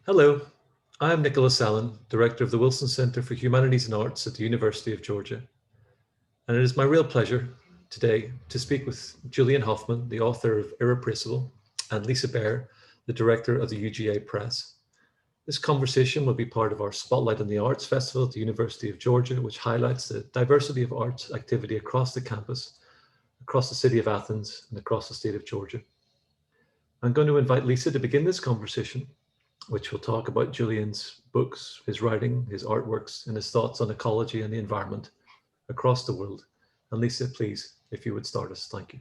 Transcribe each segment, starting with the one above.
Hello, I am Nicholas Allen, Director of the Willson Center for Humanities and Arts at the University of Georgia. And it is my real pleasure today to speak with Julian Hoffman, the author of Irreplaceable, and Lisa Baer, the Director of the UGA Press. This conversation will be part of our Spotlight on the Arts Festival at the University of Georgia, which highlights the diversity of arts activity across the campus, across the city of Athens, and across the state of Georgia. I'm going to invite Lisa to begin this conversation, which will talk about Julian's books, his writing, his artworks, and his thoughts on ecology and the environment across the world. And Lisa, please, if you would start us, thank you.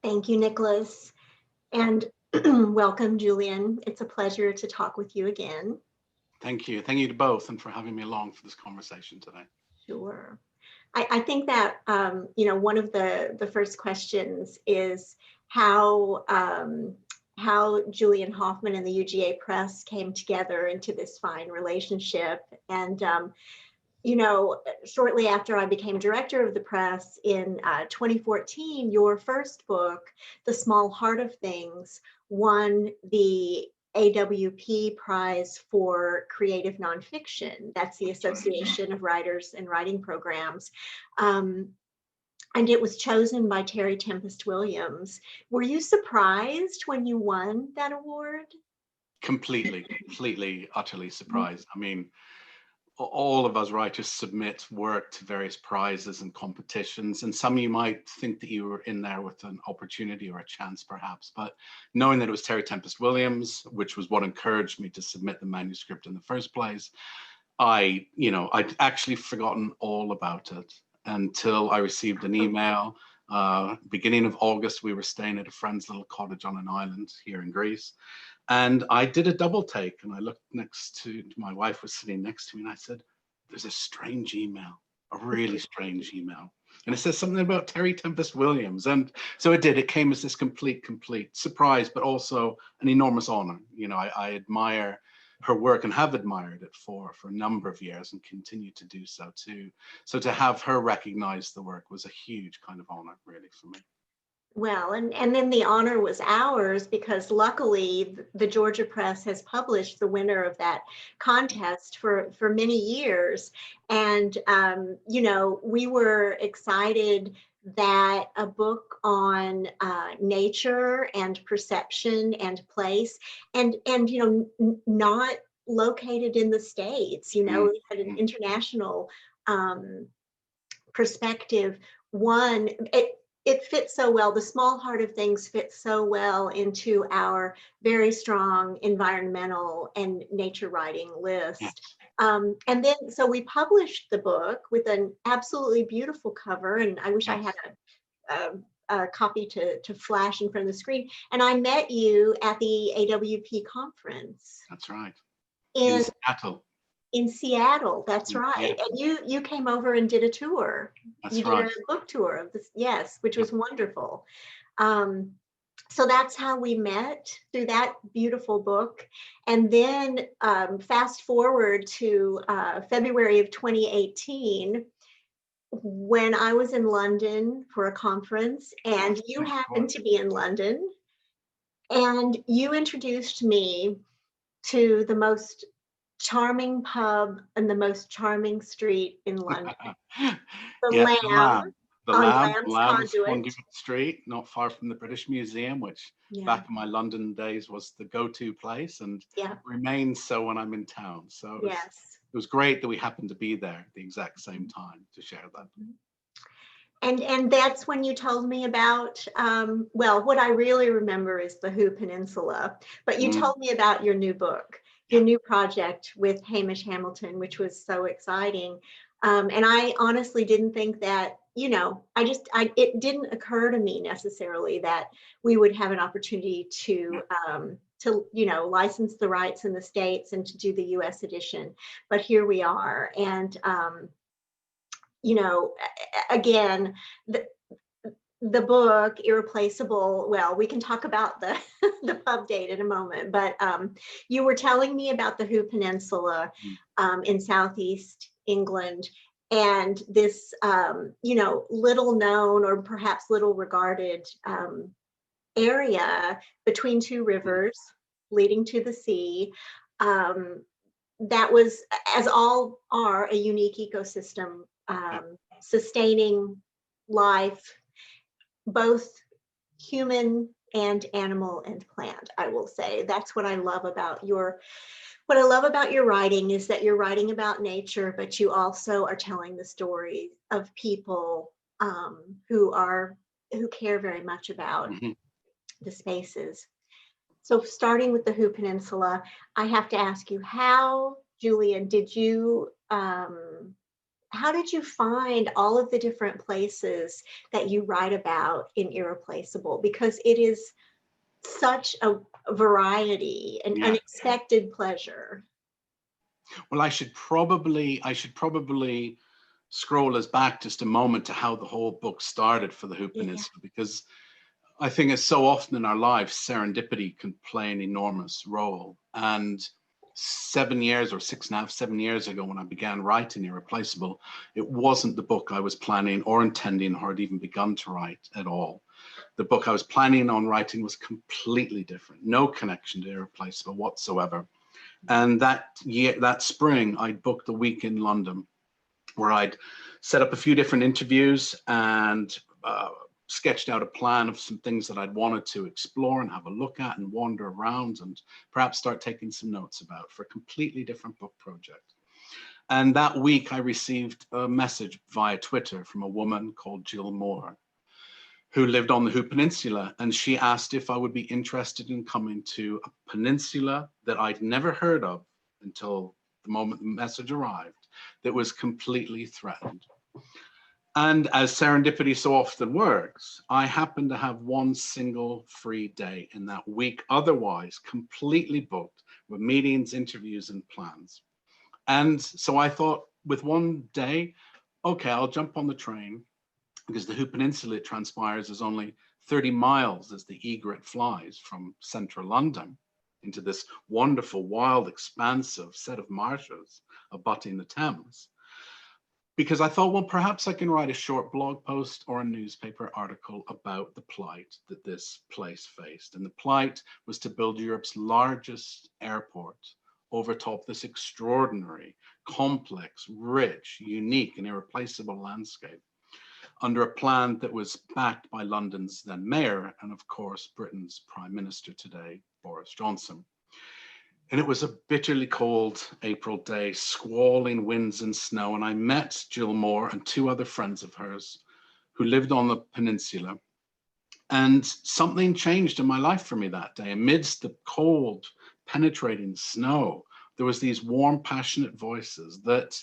Thank you, Nicholas. And welcome, Julian. It's a pleasure to talk with you again. Thank you. Thank you to both and for having me along for this conversation today. Sure. I think that, one of the first questions is how Julian Hoffman and the UGA Press came together into this fine relationship. And, shortly after I became director of the press in 2014, your first book, The Small Heart of Things, won the AWP Prize for Creative Nonfiction. That's the Association of Writers and Writing Programs. And it was chosen by Terry Tempest Williams. Were you surprised when you won that award? Completely, utterly surprised. I mean, all of us writers submit work to various prizes and competitions, and some you might think that you were in there with an opportunity or a chance perhaps, but knowing that it was Terry Tempest Williams, which was what encouraged me to submit the manuscript in the first place, I'd actually forgotten all about it until I received an email. Beginning of August, we were staying at a friend's little cottage on an island here in Greece. And I did a double take, and I looked next to my wife was sitting next to me, and I said, there's a strange email, a really strange email. And it says something about Terry Tempest Williams. And so it did. It came as this complete surprise, but also an enormous honor. I admire her work and have admired it for a number of years and continue to do so too. So to have her recognize the work was a huge kind of honor, really, for me. Well, and then the honor was ours because luckily the Georgia Press has published the winner of that contest for many years. And, we were excited that a book on nature and perception and place and not located in the States, we had an international perspective. It fits so well. The Small Heart of Things fits so well into our very strong environmental and nature writing list. Yes. And then, so we published the book with an absolutely beautiful cover, and I wish I had a copy to flash in front of the screen. And I met you at the AWP conference. That's right. In Seattle. In Seattle, that's right. Yeah. And you came over and did a tour. That's right. Did a book tour of this, yes, which was wonderful. So that's how we met, through that beautiful book. And then fast forward to February of 2018, when I was in London for a conference, and you happened to be in London, and you introduced me to the most charming pub and the most charming street in London. The Lamb. The Lamb's Conduit Street, not far from the British Museum, which back in my London days was the go-to place, and remains so when I'm in town. So it was great that we happened to be there at the exact same time to share that. And that's when you told me about, what I really remember is the Hoo Peninsula, but you told me about your new book, your new project with Hamish Hamilton, which was so exciting. And I honestly didn't think that, it didn't occur to me necessarily that we would have an opportunity to license the rights in the States and to do the US edition. But here we are. And, again, the book Irreplaceable, well, we can talk about the pub date in a moment, but you were telling me about the Hoo Peninsula in Southeast England, and this little known or perhaps little regarded area between two rivers, leading to the sea. That was, as all are, a unique ecosystem, sustaining life, both human and animal and plant. I will say that's what I love about your writing, is that you're writing about nature, but you also are telling the stories of people who care very much about the spaces. So starting with the Hoo Peninsula, I have to ask you, how, Julian, how did you find all of the different places that you write about in Irreplaceable? Because it is such a variety, an unexpected pleasure. Well, I should probably scroll us back just a moment to how the whole book started for the Hoo Peninsula, because I think as so often in our lives, serendipity can play an enormous role. And 7 years or 6.5, 7 years ago, when I began writing Irreplaceable, it wasn't the book I was planning or intending or had even begun to write at all. The book I was planning on writing was completely different, no connection to Irreplaceable whatsoever. And that spring, I booked a week in London where I'd set up a few different interviews and sketched out a plan of some things that I'd wanted to explore and have a look at and wander around and perhaps start taking some notes about for a completely different book project. And that week I received a message via Twitter from a woman called Jill Moore, who lived on the Hoo Peninsula, and she asked if I would be interested in coming to a peninsula that I'd never heard of until the moment the message arrived, that was completely threatened. And as serendipity so often works, I happened to have one single free day in that week, otherwise completely booked with meetings, interviews, and plans. And so I thought, with one day, okay, I'll jump on the train, because the Hoo Peninsula, it transpires, is only 30 miles as the egret flies from central London into this wonderful, wild, expansive set of marshes abutting the Thames. Because I thought, well, perhaps I can write a short blog post or a newspaper article about the plight that this place faced. And the plight was to build Europe's largest airport over top this extraordinary, complex, rich, unique, and irreplaceable landscape, under a plan that was backed by London's then mayor and, of course, Britain's Prime Minister today, Boris Johnson. And it was a bitterly cold April day, squalling winds and snow. And I met Jill Moore and two other friends of hers who lived on the peninsula. And something changed in my life for me that day. Amidst the cold, penetrating snow, there was these warm, passionate voices that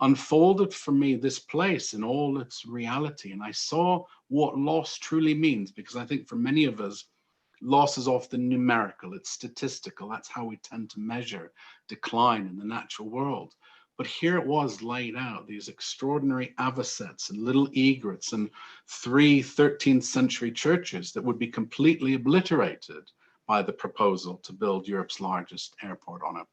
unfolded for me this place in all its reality. And I saw what loss truly means, because I think for many of us, loss is often numerical, it's statistical. That's how we tend to measure decline in the natural world. But here it was laid out, these extraordinary avocets and little egrets and 3 13th century churches that would be completely obliterated by the proposal to build Europe's largest airport on it.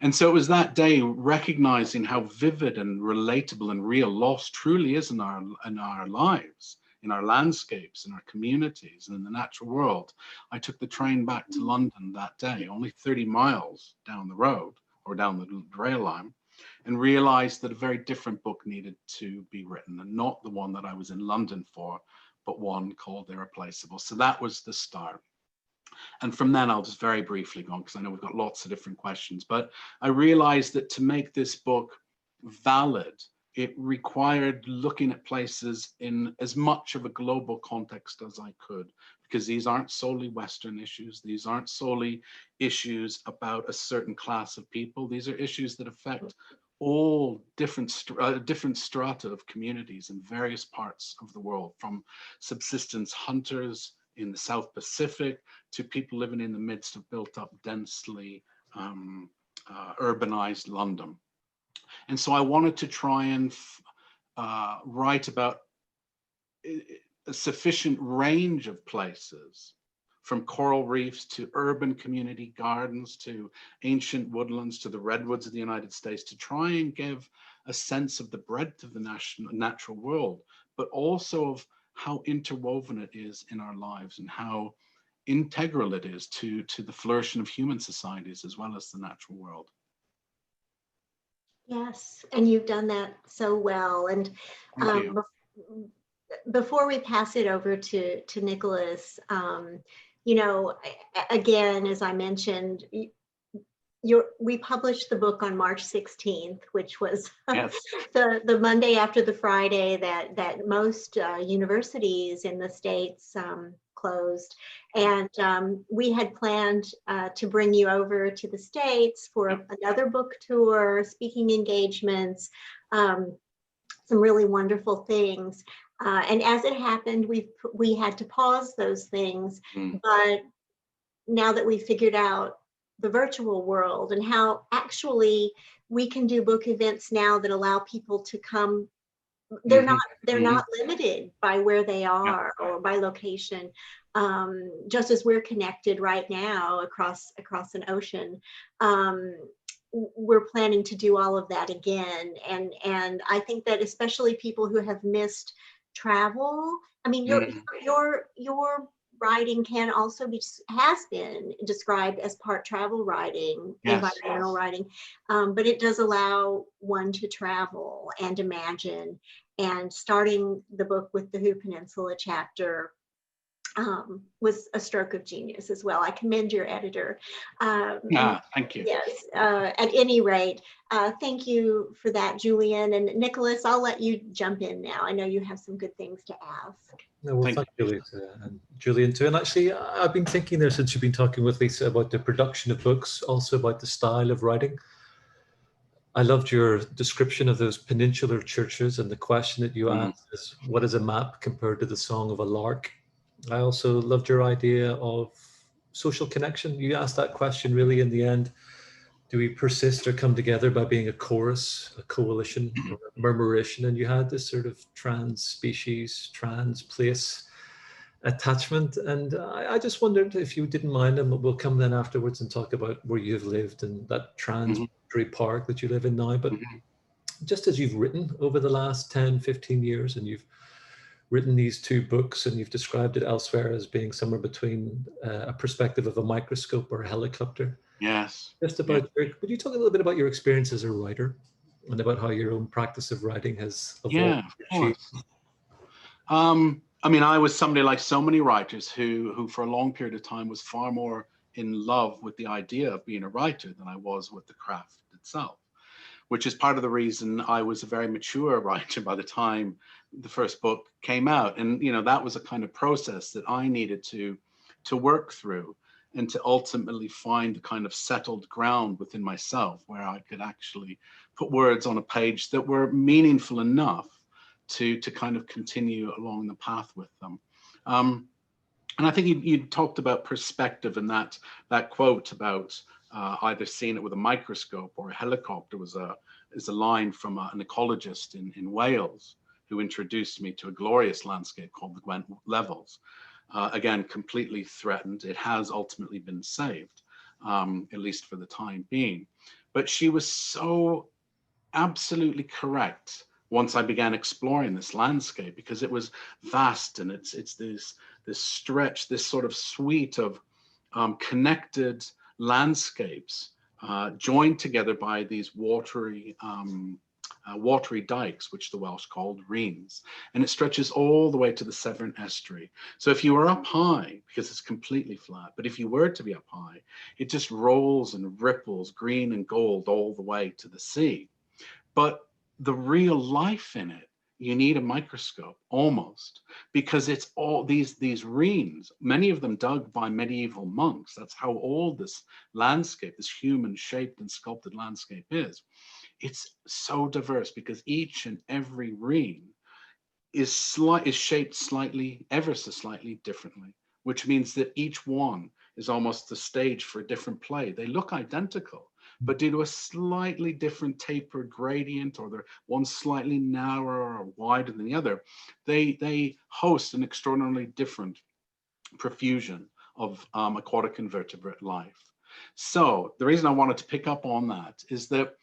And so it was that day, recognizing how vivid and relatable and real loss truly is in our lives, in our landscapes, in our communities, and in the natural world. I took the train back to London that day, only 30 miles down the road or down the rail line, and realized that a very different book needed to be written, and not the one that I was in London for, but one called Irreplaceable. So that was the start. And from then, I'll just very briefly go on, because I know we've got lots of different questions, but I realized that to make this book valid, it required looking at places in as much of a global context as I could, because these aren't solely Western issues. These aren't solely issues about a certain class of people. These are issues that affect all different strata of communities in various parts of the world, from subsistence hunters in the South Pacific to people living in the midst of built up, densely urbanized London. And so I wanted to try and write about a sufficient range of places, from coral reefs to urban community gardens to ancient woodlands to the redwoods of the United States, to try and give a sense of the breadth of the natural world, but also of how interwoven it is in our lives, and how integral it is to the flourishing of human societies as well as the natural world. Yes, and you've done that so well. And Thank you. before we pass it over to Nicholas, you know, again, as I mentioned, we published the book on March 16th, which was Yes. the Monday after the Friday that most universities in the States closed. And we had planned to bring you over to the States for another book tour, speaking engagements, some really wonderful things. And as it happened, we had to pause those things. But now that we figured out the virtual world and how actually we can do book events now that allow people to come, they're not limited by where they are or by location. Just as we're connected right now across an ocean, we're planning to do all of that again. And I think that especially people who have missed travel, I mean, your writing can also has been described as part travel writing, environmental writing, but it does allow one to travel and imagine. And starting the book with the Hoo Peninsula chapter was a stroke of genius as well. I commend your editor. Thank you. Yes, at any rate, thank you for that, Julian. And Nicholas, I'll let you jump in now. I know you have some good things to ask. No, well, thank you, Lisa, and Julian too. And actually, I've been thinking there since you've been talking with Lisa about the production of books, also about the style of writing. I loved your description of those peninsular churches, and the question that you asked is, what is a map compared to the song of a lark? I also loved your idea of social connection. You asked that question really in the end. Do we persist or come together by being a chorus, a coalition, or a murmuration? And you had this sort of trans species, trans place attachment. And I just wondered if you didn't mind, and we'll come then afterwards and talk about where you've lived and that trans park that you live in now. But just as you've written over the last 10, 15 years, and you've written these two books, and you've described it elsewhere as being somewhere between a perspective of a microscope or a helicopter. Yes. Just about, would you talk a little bit about your experience as a writer and about how your own practice of writing has evolved? Yeah, of course. I mean, I was somebody like so many writers who for a long period of time was far more in love with the idea of being a writer than I was with the craft itself, which is part of the reason I was a very mature writer by the time the first book came out. And, you know, that was a kind of process that I needed to work through and to ultimately find the kind of settled ground within myself where I could actually put words on a page that were meaningful enough to kind of continue along the path with them. And I think you talked about perspective, and that quote about either seeing it with a microscope or a helicopter is a line from an ecologist in Wales who introduced me to a glorious landscape called the Gwent Levels. Again, completely threatened. It has ultimately been saved, at least for the time being. But she was so absolutely correct once I began exploring this landscape, because it was vast, and it's this stretch, this sort of suite of connected landscapes joined together by these watery dikes, which the Welsh called reens, and it stretches all the way to the Severn Estuary. So if you were up high, because it's completely flat, but if you were to be up high, it just rolls and ripples green and gold all the way to the sea. But the real life in it, you need a microscope almost, because it's all these reens, many of them dug by medieval monks. That's how old this landscape, this human shaped and sculpted landscape is. It's so diverse because each and every reen is shaped slightly, ever so slightly differently, which means that each one is almost the stage for a different play. They look identical, but due to a slightly different tapered gradient, or they're one slightly narrower or wider than the other, they host an extraordinarily different profusion of aquatic invertebrate life. So the reason I wanted to pick up on that is that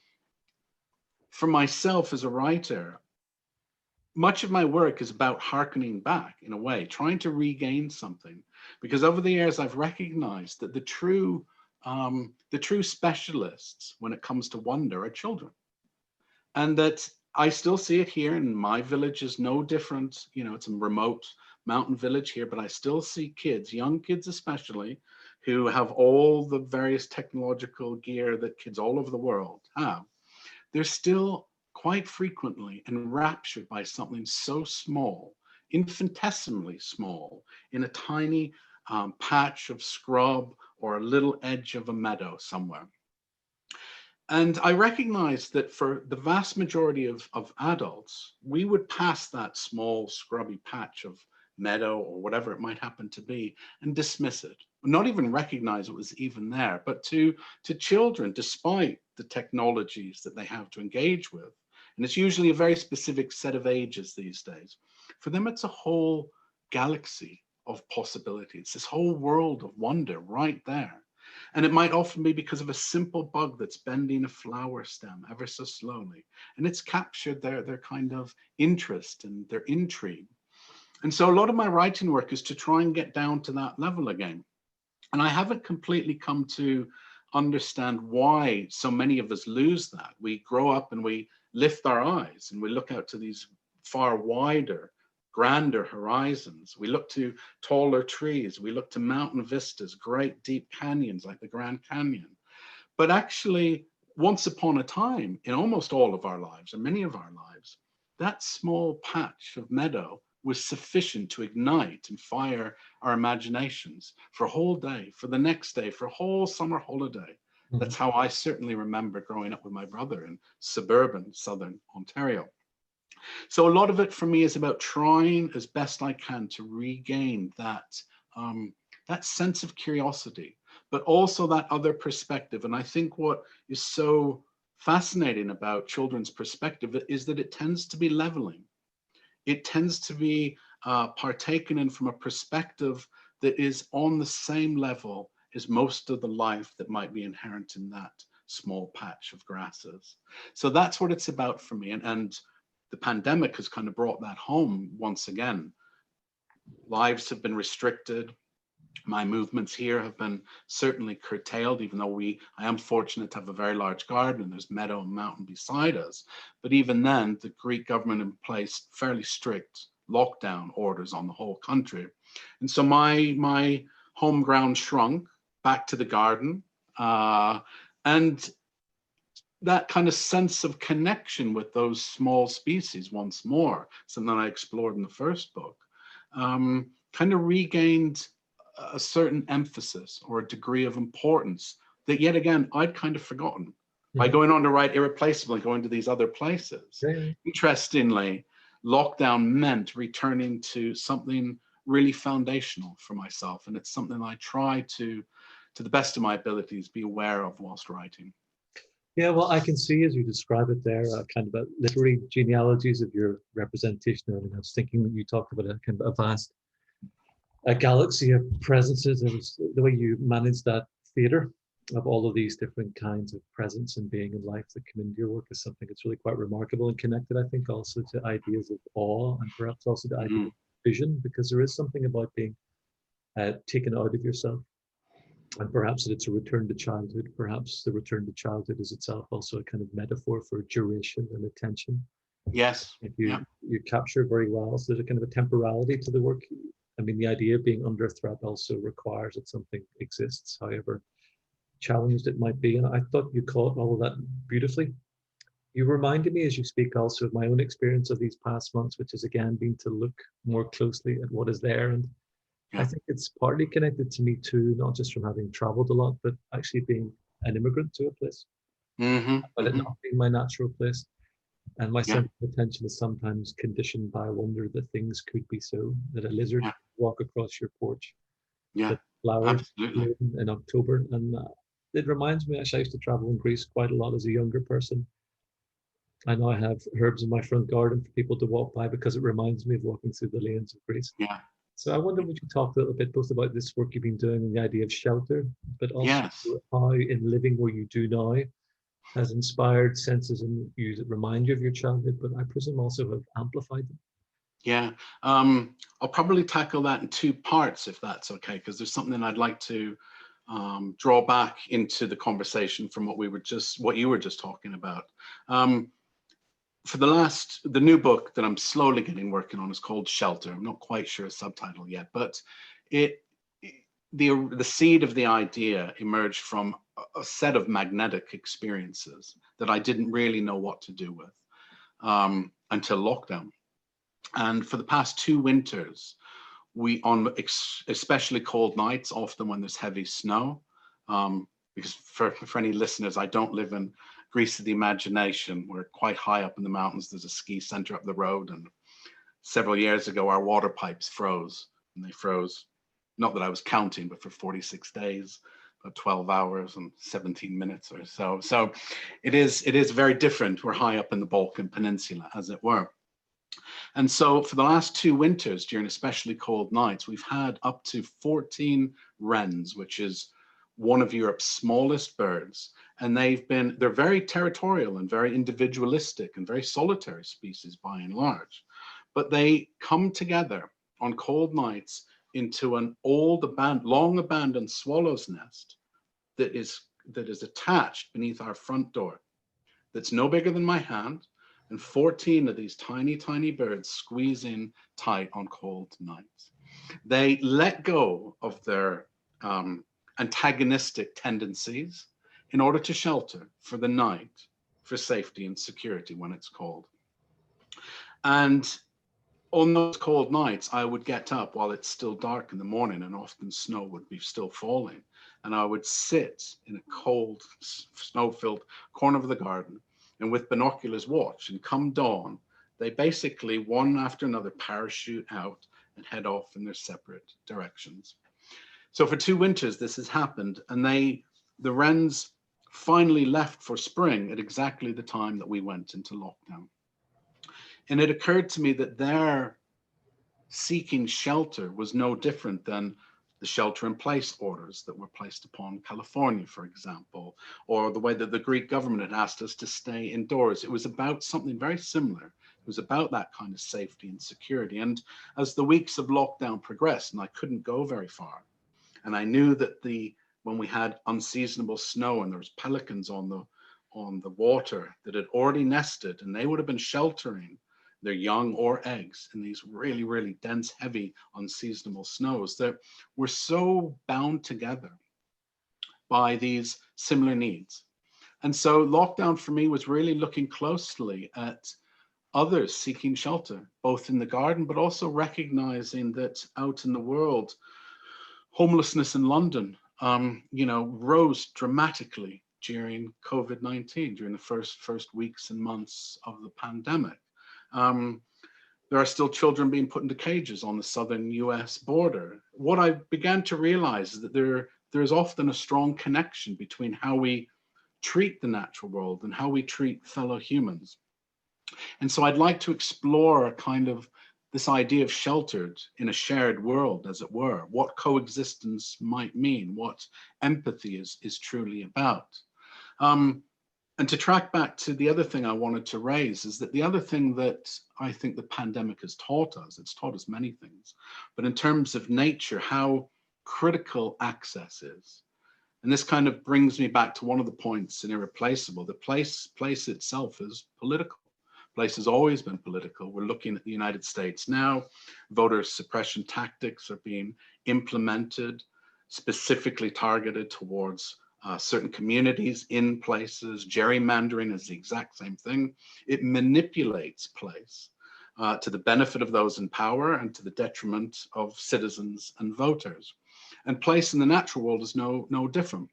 for myself as a writer, much of my work is about hearkening back, in a way, trying to regain something because over the years I've recognized that the true specialists when it comes to wonder are children, and that I still see it here. And my village is no different. You know, it's a remote mountain village here, but I still see kids, young kids especially, who have all the various technological gear that kids all over the world have. They're still quite frequently enraptured by something so small, infinitesimally small, in a tiny patch of scrub or a little edge of a meadow somewhere. And I recognize that for the vast majority of adults, we would pass that small scrubby patch of meadow or whatever it might happen to be and dismiss it, not even recognize it was even there. But to children, despite the technologies that they have to engage with, and it's usually a very specific set of ages these days, for them it's a whole galaxy of possibility. It's this whole world of wonder right there. And it might often be because of a simple bug that's bending a flower stem ever so slowly, and it's captured their kind of interest and their intrigue. And so a lot of my writing work is to try and get down to that level again. And I haven't completely come to understand why so many of us lose that. We grow up and we lift our eyes and we look out to these far wider, grander horizons. We look to taller trees. We look to mountain vistas, great deep canyons like the Grand Canyon. But actually, once upon a time, in almost all of our lives, or many of our lives, that small patch of meadow was sufficient to ignite and fire our imaginations for a whole day, for the next day, for a whole summer holiday. That's how I certainly remember growing up with my brother in suburban southern Ontario. So a lot of it for me is about trying as best I can to regain that that sense of curiosity, but also that other perspective. And I think what is so fascinating about children's perspective is that it tends to be leveling. It tends to be partaken in from a perspective that is on the same level as most of the life that might be inherent in that small patch of grasses. So that's what it's about for me. And the pandemic has kind of brought that home once again. Lives have been restricted. My movements here have been certainly curtailed, even though I am fortunate to have a very large garden and there's meadow and mountain beside us. But even then, the Greek government placed fairly strict lockdown orders on the whole country. And so my home ground shrunk back to the garden. And that kind of sense of connection with those small species once more, something I explored in the first book, kind of regained a certain emphasis or a degree of importance that yet again I'd kind of forgotten by going on to write Irreplaceable and going to these other places. Interestingly, lockdown meant returning to something really foundational for myself, and it's something I try to the best of my abilities, be aware of whilst writing. Yeah, well, I can see as you describe it there, kind of literary genealogies of your representation. I was thinking that you talked about a kind of a vast galaxy of presences. It was the way you manage that theater of all of these different kinds of presence and being in life that come into your work is something that's really quite remarkable and connected, I think, also to ideas of awe and perhaps also the idea of vision, because there is something about being taken out of yourself. And perhaps that it's a return to childhood. Perhaps the return to childhood is itself also a kind of metaphor for duration and attention. Yes. If you capture very well. So there's a kind of a temporality to the work. I mean, the idea of being under threat also requires that something exists, however challenged it might be. And I thought you caught all of that beautifully. You reminded me as you speak also of my own experience of these past months, which has again been to look more closely at what is there. And I think it's partly connected to me too, not just from having traveled a lot, but actually being an immigrant to a place, but it not being my natural place. And my sense of attention is sometimes conditioned by a wonder that things could be so, that a lizard could walk across your porch, that flowers bloom in October. And it reminds me, actually, I used to travel in Greece quite a lot as a younger person. I now have herbs in my front garden for people to walk by because it reminds me of walking through the lanes of Greece. So I wonder, would you talk a little bit both about this work you've been doing and the idea of shelter, but also how in living where you do now has inspired senses in you that remind you of your childhood, but I presume also have amplified them? Yeah, I'll probably tackle that in two parts, if that's okay, because there's something I'd like to draw back into the conversation from what you were just talking about. For the new book that I'm slowly working on is called Shelter. I'm not quite sure a subtitle yet, but the seed of the idea emerged from a set of magnetic experiences that I didn't really know what to do with until lockdown. And for the past 2 winters, on especially cold nights, often when there's heavy snow, because for any listeners, I don't live in Greece of the imagination. We're quite high up in the mountains. There's a ski center up the road. And several years ago, our water pipes froze. And they froze, not that I was counting, but for 46 days, about 12 hours and 17 minutes or so. So it is very different. We're high up in the Balkan Peninsula, as it were. And so for the last 2 winters, during especially cold nights, we've had up to 14 wrens, which is one of Europe's smallest birds. And they're very territorial and very individualistic and very solitary species by and large. But they come together on cold nights into an long abandoned swallow's nest that is attached beneath our front door, that's no bigger than my hand. And 14 of these tiny, tiny birds squeeze in tight on cold nights. They let go of their antagonistic tendencies in order to shelter for the night, for safety and security when it's cold. And on those cold nights, I would get up while it's still dark in the morning, and often snow would be still falling. And I would sit in a cold, snow-filled corner of the garden and with binoculars watch, and come dawn, they basically one after another parachute out and head off in their separate directions. So for 2 winters, this has happened, and the wrens finally left for spring at exactly the time that we went into lockdown. And it occurred to me that their seeking shelter was no different than the shelter-in-place orders that were placed upon California, for example, or the way that the Greek government had asked us to stay indoors. It was about something very similar. It was about that kind of safety and security. And as the weeks of lockdown progressed, and I couldn't go very far, and I knew that when we had unseasonable snow and there was pelicans on the water that had already nested, and they would have been sheltering their young or eggs in these really, really dense, heavy, unseasonable snows, that we're so bound together by these similar needs. And so lockdown for me was really looking closely at others seeking shelter, both in the garden, but also recognizing that out in the world, homelessness in London, rose dramatically during COVID-19, during the first weeks and months of the pandemic. There are still children being put into cages on the southern US border. What I began to realize is that there is often a strong connection between how we treat the natural world and how we treat fellow humans. And so I'd like to explore a kind of this idea of sheltered in a shared world, as it were, what coexistence might mean, what empathy is truly about. And to track back to the other thing I wanted to raise is that the other thing that I think the pandemic has taught us, it's taught us many things, but in terms of nature, how critical access is. And this kind of brings me back to one of the points in Irreplaceable. The place itself is political. Place has always been political. We're looking at the United States now. Voter suppression tactics are being implemented, specifically targeted towards certain communities in places. Gerrymandering is the exact same thing. It manipulates place to the benefit of those in power and to the detriment of citizens and voters. And place in the natural world is no different.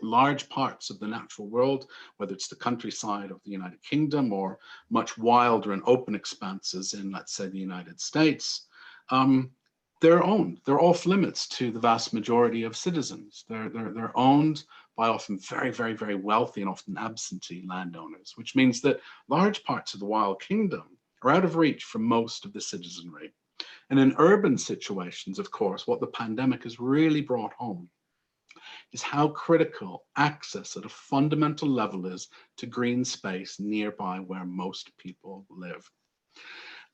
Large parts of the natural world, whether it's the countryside of the United Kingdom or much wilder and open expanses in, let's say, the United States, they're owned. They're off limits to the vast majority of citizens. They're owned by often very, very, very wealthy and often absentee landowners, which means that large parts of the wild kingdom are out of reach for most of the citizenry. And in urban situations, of course, what the pandemic has really brought home is how critical access at a fundamental level is to green space nearby where most people live.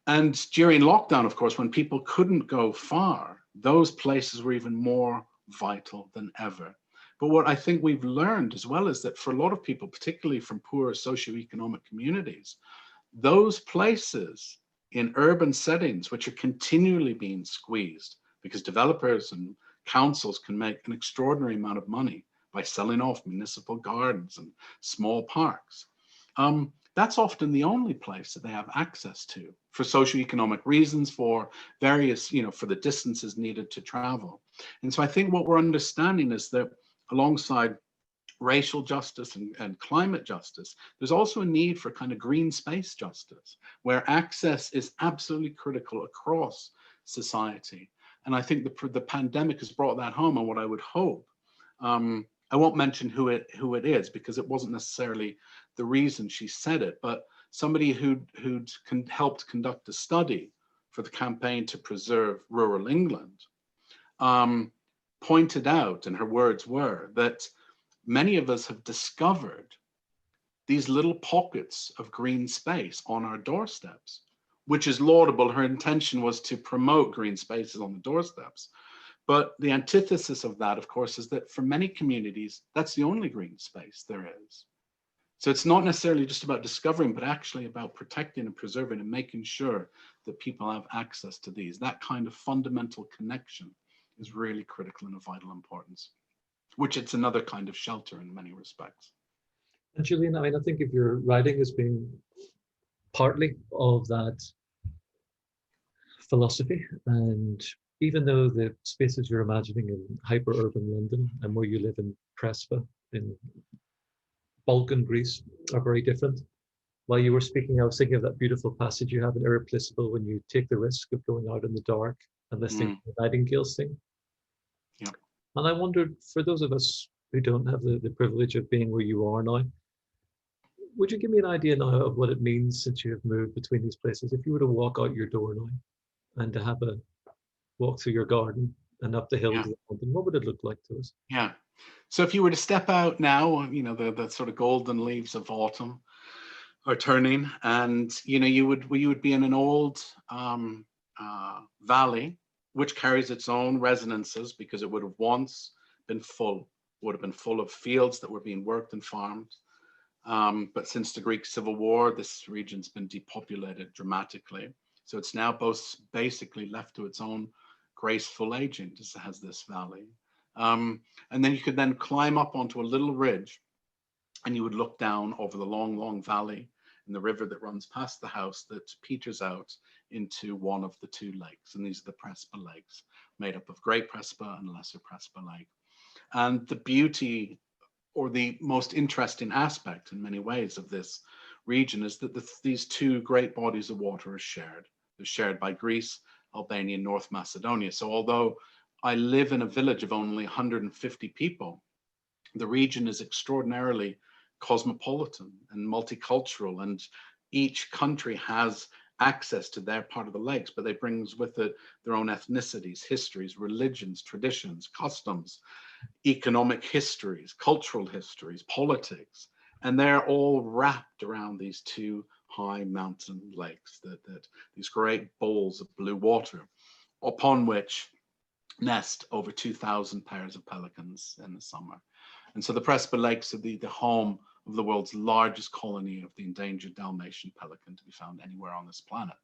And during lockdown, of course, when people couldn't go far, those places were even more vital than ever. But what I think we've learned as well is that for a lot of people, particularly from poor socioeconomic communities, those places in urban settings, which are continually being squeezed because developers and councils can make an extraordinary amount of money by selling off municipal gardens and small parks. That's often the only place that they have access to for socioeconomic reasons, for various, for the distances needed to travel. And so I think what we're understanding is that alongside racial justice and climate justice, there's also a need for kind of green space justice, where access is absolutely critical across society. And I think the pandemic has brought that home. And what I would hope, I won't mention who it is, because it wasn't necessarily the reason she said it, but somebody who'd helped conduct a study for the campaign to preserve rural England, pointed out, and her words were, that many of us have discovered these little pockets of green space on our doorsteps, which is laudable. Her intention was to promote green spaces on the doorsteps. But the antithesis of that, of course, is that for many communities, that's the only green space there is. So it's not necessarily just about discovering, but actually about protecting and preserving and making sure that people have access to these. That kind of fundamental connection is really critical and of vital importance, which it's another kind of shelter in many respects. And Julian, I mean, I think of your writing as being partly of that philosophy. And even though the spaces you're imagining in hyper-urban London and where you live in Prespa in Balkan Greece are very different. While you were speaking, I was thinking of that beautiful passage you have in Irreplaceable, when you take the risk of going out in the dark and listening to the nightingale sing. Yeah. And I wondered, for those of us who don't have the privilege of being where you are now, would you give me an idea now of what it means since you have moved between these places? If you were to walk out your door now and to have a walk through your garden and up the hill to the mountain, what would it look like to us? Yeah. So if you were to step out now, the sort of golden leaves of autumn are turning, and you would be in an old valley, which carries its own resonances, because it would have once been full of fields that were being worked and farmed. But since the Greek Civil War, this region's been depopulated dramatically. So it's now both basically left to its own graceful aging, just has this valley. And then you could then climb up onto a little ridge, and you would look down over the long, long valley and the river that runs past the house that peters out into one of the two lakes. And these are the Prespa Lakes, made up of Great Prespa and Lesser Prespa Lake. And the beauty, or the most interesting aspect in many ways of this region, is that these two great bodies of water are shared. They're shared by Greece, Albania, and North Macedonia. So although I live in a village of only 150 people, the region is extraordinarily cosmopolitan and multicultural, and each country has access to their part of the lakes, but they brings with it their own ethnicities, histories, religions, traditions, customs, economic histories, cultural histories, politics, and they're all wrapped around these two high mountain lakes, that these great bowls of blue water, upon which nest over 2,000 pairs of pelicans in the summer. And so the Prespa Lakes are the home of the world's largest colony of the endangered Dalmatian pelican to be found anywhere on this planet.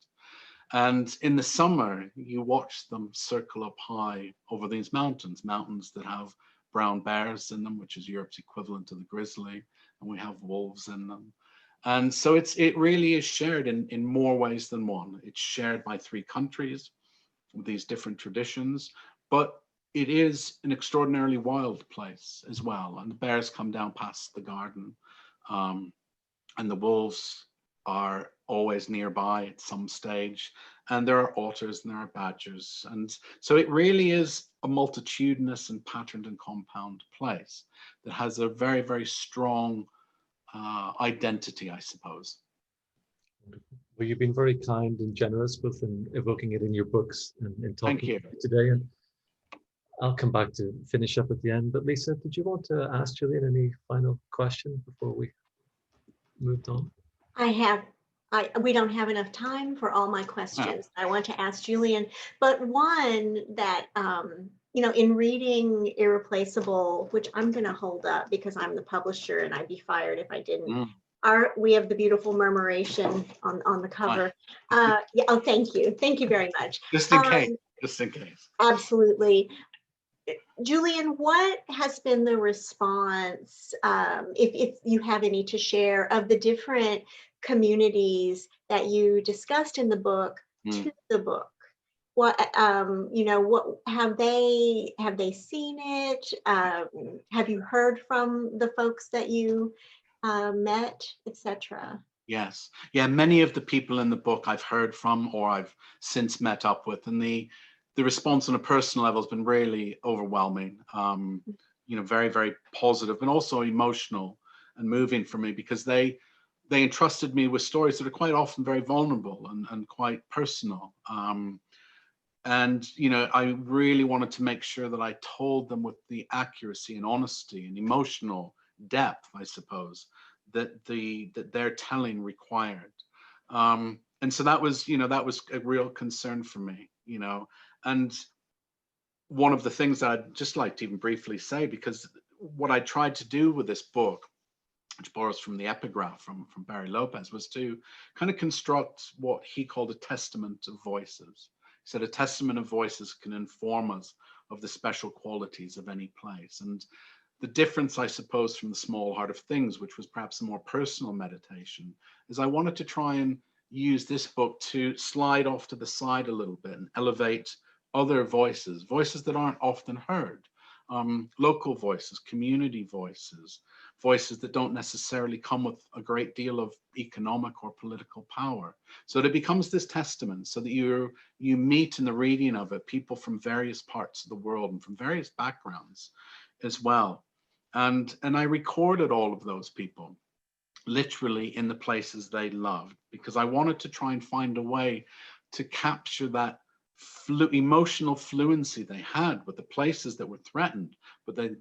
And in the summer, you watch them circle up high over these mountains that have brown bears in them, which is Europe's equivalent to the grizzly, and we have wolves in them. And so it really is shared in more ways than one. It's shared by three countries with these different traditions, but it is an extraordinarily wild place as well. And the bears come down past the garden, and the wolves are always nearby at some stage, and there are otters and there are badgers. And so it really is a multitudinous and patterned and compound place that has a very, very strong identity, I suppose. Well, you've been very kind and generous, both in evoking it in your books and in talking to you today. And I'll come back to finish up at the end. But Lisa, did you want to ask Julian any final question before we moved on? I have we don't have enough time for all my questions I want to ask Julian, but one that, in reading Irreplaceable, which I'm going to hold up because I'm the publisher and I'd be fired if I didn't. We have the beautiful murmuration on the cover. Yeah, oh, thank you. Thank you very much. Just in case, just in case. Absolutely. Julian, what has been the response, if you have any to share, of the different communities that you discussed in the book to the book? What, what have they seen it? Have you heard from the folks that you met, etc.? Yes. Yeah, many of the people in the book I've heard from or I've since met up with, and the response on a personal level has been really overwhelming. Very, very positive, and also emotional and moving for me, because they entrusted me with stories that are quite often very vulnerable and quite personal. I really wanted to make sure that I told them with the accuracy and honesty and emotional depth, I suppose, that their telling required. And so that was a real concern for me, and one of the things that I'd just like to even briefly say, because what I tried to do with this book, which borrows from the epigraph from Barry Lopez, was to kind of construct what he called a testament of voices. He said a testament of voices can inform us of the special qualities of any place. And the difference, I suppose, from the small heart of things, which was perhaps a more personal meditation, is I wanted to try and use this book to slide off to the side a little bit and elevate other voices that aren't often heard. Local voices, community voices, voices that don't necessarily come with a great deal of economic or political power. So that it becomes this testament, so that you meet in the reading of it people from various parts of the world and from various backgrounds as well. And I recorded all of those people literally in the places they loved, because I wanted to try and find a way to capture that emotional fluency they had with the places that were threatened,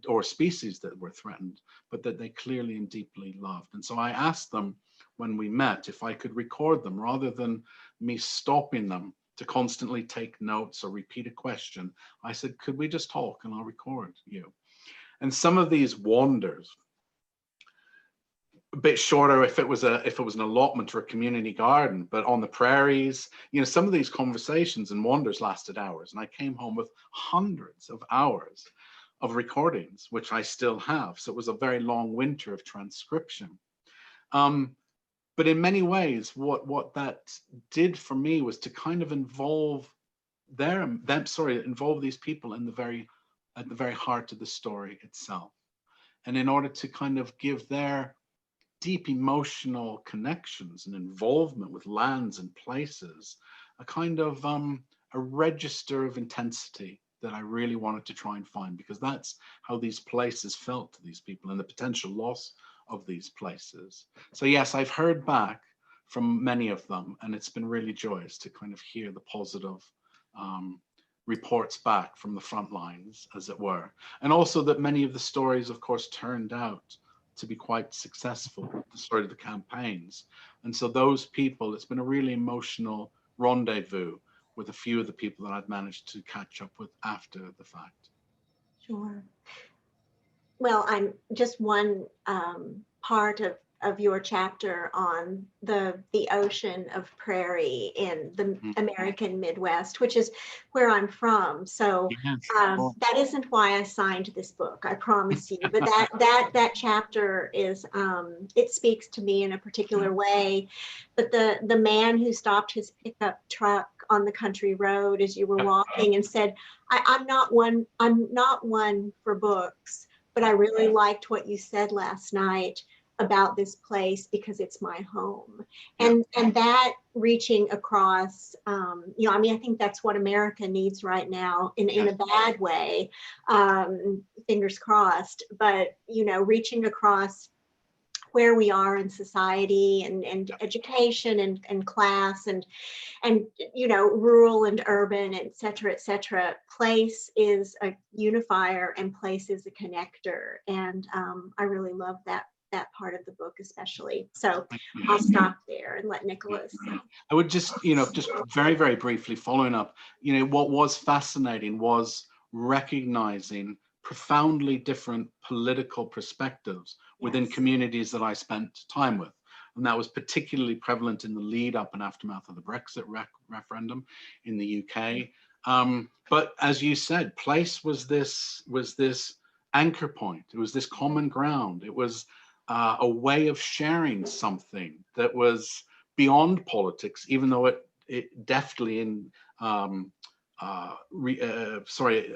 or species that were threatened, but that they clearly and deeply loved. And so I asked them when we met if I could record them, rather than me stopping them to constantly take notes or repeat a question. I said, could we just talk and I'll record you? And some of these wanders, a bit shorter if it was an allotment or a community garden, but on the prairies, some of these conversations and wanders lasted hours, and I came home with hundreds of hours of recordings, which I still have. So it was a very long winter of transcription. But in many ways, what that did for me was to kind of involve these people at the very heart of the story itself. And in order to kind of give their deep emotional connections and involvement with lands and places a kind of a register of intensity that I really wanted to try and find, because that's how these places felt to these people and the potential loss of these places. So yes, I've heard back from many of them, and it's been really joyous to kind of hear the positive reports back from the front lines, as it were. And also that many of the stories, of course, turned out to be quite successful, the story of the campaigns. And so those people, it's been a really emotional rendezvous with a few of the people that I've managed to catch up with after the fact. Sure. Well, I'm just one part of your chapter on the ocean of prairie in the American Midwest, which is where I'm from. So that isn't why I signed this book, I promise you. But that chapter is it speaks to me in a particular way. But the man who stopped his pickup truck on the country road as you were walking and said, I'm not one for books, but I really liked what you said last night about this place because it's my home. And that reaching across, I think that's what America needs right now in a bad way, fingers crossed, but, reaching across where we are in society and education and class and rural and urban, et cetera. Place is a unifier and place is a connector. And I really love that that part of the book especially. So I'll stop there and let Nicholas. I would just, just very, very briefly following up, what was fascinating was recognizing profoundly different political perspectives within communities that I spent time with. And that was particularly prevalent in the lead up and aftermath of the Brexit referendum in the UK. But as you said, place was this anchor point. It was this common ground. It was a way of sharing something that was beyond politics, even though it deftly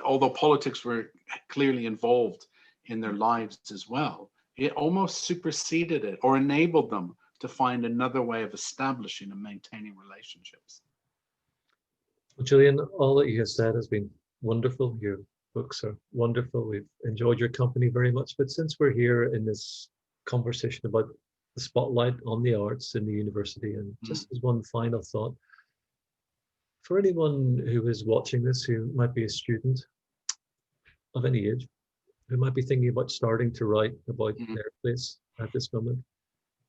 although politics were clearly involved in their lives as well, it almost superseded it or enabled them to find another way of establishing and maintaining relationships. Well, Julian, all that you have said has been wonderful. Your books are wonderful. We've enjoyed your company very much. But since we're here in this conversation about the spotlight on the arts in the university, and just as one final thought, for anyone who is watching this, who might be a student of any age, who might be thinking about starting to write about their place at this moment,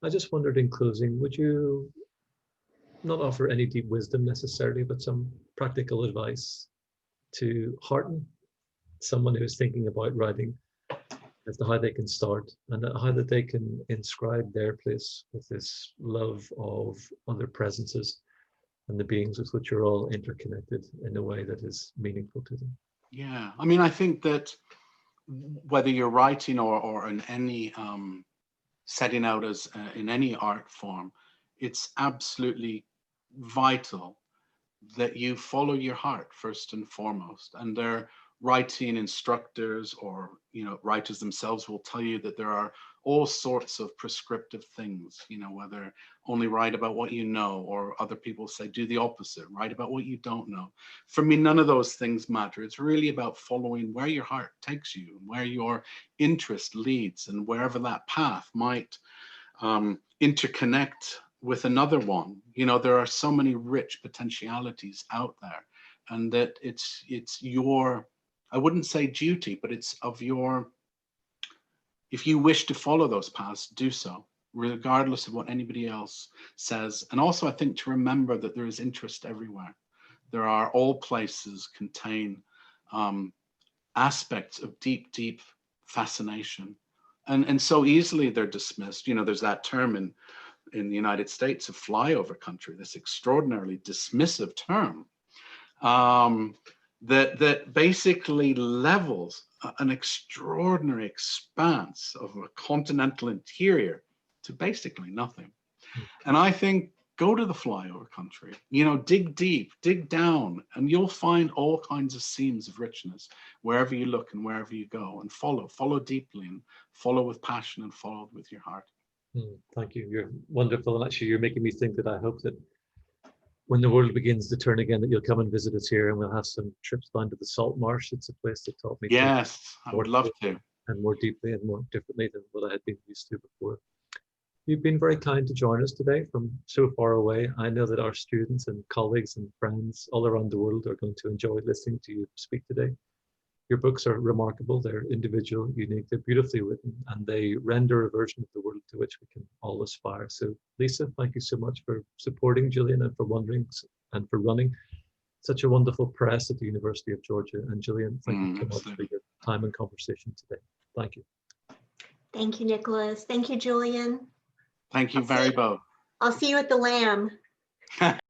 I just wondered in closing, would you not offer any deep wisdom necessarily, but some practical advice to hearten someone who's thinking about writing as to how they can start and how that they can inscribe their place with this love of other presences and the beings with which you're all interconnected in a way that is meaningful to them? Yeah, I mean, I think that whether you're writing or in any setting out as in any art form, it's absolutely vital that you follow your heart first and foremost. And their writing instructors or writers themselves will tell you that there are all sorts of prescriptive things, whether only write about what you know, or other people say do the opposite, write about what you don't know. For me, none of those things matter. It's really about following where your heart takes you, where your interest leads, and wherever that path might interconnect with another one. There are so many rich potentialities out there, and that it's your, I wouldn't say duty, but it's of your, if you wish to follow those paths, do so, regardless of what anybody else says. And also, I think to remember that there is interest everywhere. There are all places contain aspects of deep, deep fascination. And so easily they're dismissed. There's that term in the United States of flyover country, this extraordinarily dismissive term that basically levels an extraordinary expanse of a continental interior to basically nothing. And I think, go to the flyover country, dig deep, dig down, and you'll find all kinds of seams of richness wherever you look and wherever you go, and follow deeply, and follow with passion, and follow with your heart. Thank you. You're wonderful. And actually, you're making me think that I hope that when the world begins to turn again, that you'll come and visit us here, and we'll have some trips down to the salt marsh. It's a place that taught me. Yes, I would love to. And more deeply and more differently than what I had been used to before. You've been very kind to join us today from so far away. I know that our students and colleagues and friends all around the world are going to enjoy listening to you speak today. Your books are remarkable. They're individual, unique, they're beautifully written, and they render a version of the world to which we can all aspire. So Lisa, thank you so much for supporting Julian and for wondering and for running such a wonderful press at the University of Georgia. And Julian, thank you so much for your time and conversation today. Thank you. Thank you, Nicholas. Thank you, Julian. Thank you very much. I'll see you at the Lamb.